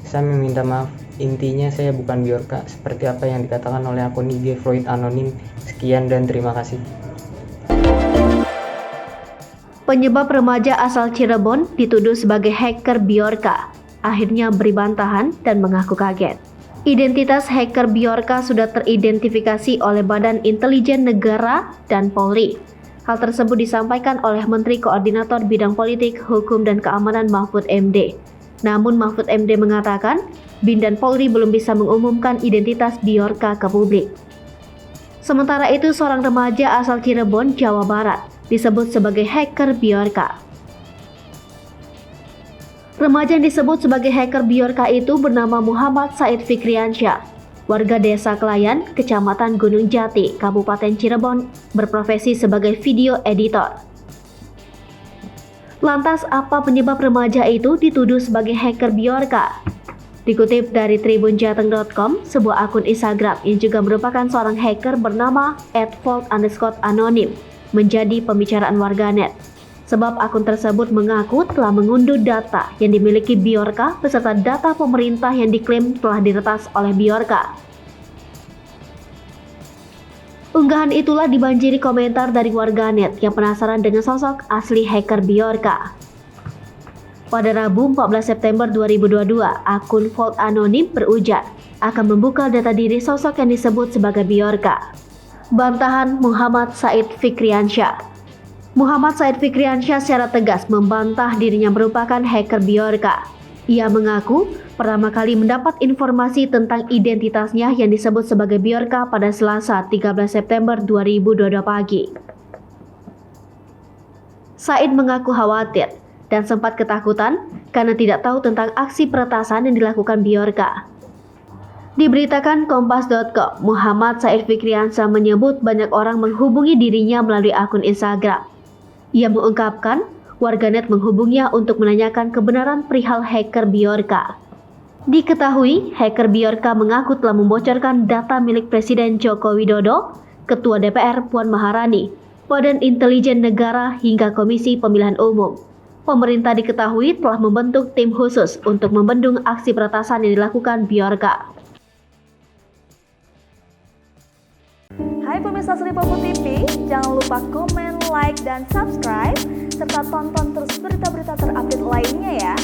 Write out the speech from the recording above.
Saya meminta maaf, intinya saya bukan Bjorka, seperti apa yang dikatakan oleh akun IG Floyd Anonim. Sekian dan terima kasih. Penyebab remaja asal Cirebon dituduh sebagai hacker Bjorka akhirnya beri bantahan dan mengaku kaget. Identitas hacker Bjorka sudah teridentifikasi oleh Badan Intelijen Negara dan Polri. Hal tersebut disampaikan oleh Menteri Koordinator Bidang Politik, Hukum, dan Keamanan Mahfud MD. Namun Mahfud MD mengatakan, BIN dan Polri belum bisa mengumumkan identitas Bjorka ke publik. Sementara itu, seorang remaja asal Cirebon, Jawa Barat, disebut sebagai hacker Bjorka. Remaja yang disebut sebagai hacker Bjorka itu bernama Muhammad Said Fikriansyah, warga Desa Kelayan, Kecamatan Gunung Jati, Kabupaten Cirebon, berprofesi sebagai video editor. Lantas apa penyebab remaja itu dituduh sebagai hacker Bjorka? Dikutip dari tribunjateng.com, sebuah akun Instagram yang juga merupakan seorang hacker bernama @volt_anonim menjadi pembicaraan warganet. Sebab akun tersebut mengaku telah mengunduh data yang dimiliki Bjorka beserta data pemerintah yang diklaim telah diretas oleh Bjorka. Unggahan itulah dibanjiri komentar dari warganet yang penasaran dengan sosok asli hacker Bjorka. Pada Rabu 14 September 2022, akun Volt Anonim berujar akan membuka data diri sosok yang disebut sebagai Bjorka. Bantahan Muhammad Said Fikriansyah. Muhammad Said Fikriansyah secara tegas membantah dirinya merupakan hacker Bjorka. Ia mengaku pertama kali mendapat informasi tentang identitasnya yang disebut sebagai Bjorka pada Selasa 13 September 2022 pagi. Said mengaku khawatir dan sempat ketakutan karena tidak tahu tentang aksi peretasan yang dilakukan Bjorka. Diberitakan Kompas.com, Muhammad Said Fikriansyah menyebut banyak orang menghubungi dirinya melalui akun Instagram. Ia mengungkapkan warganet menghubunginya untuk menanyakan kebenaran perihal hacker Bjorka. Diketahui, hacker Bjorka mengaku telah membocorkan data milik Presiden Joko Widodo, Ketua DPR Puan Maharani, Badan Intelijen Negara hingga Komisi Pemilihan Umum. Pemerintah diketahui telah membentuk tim khusus untuk membendung aksi peretasan yang dilakukan Bjorka. Hai pemirsa Sri Popo TV, jangan lupa komen, like, dan subscribe, serta tonton terus berita-berita terupdate lainnya ya.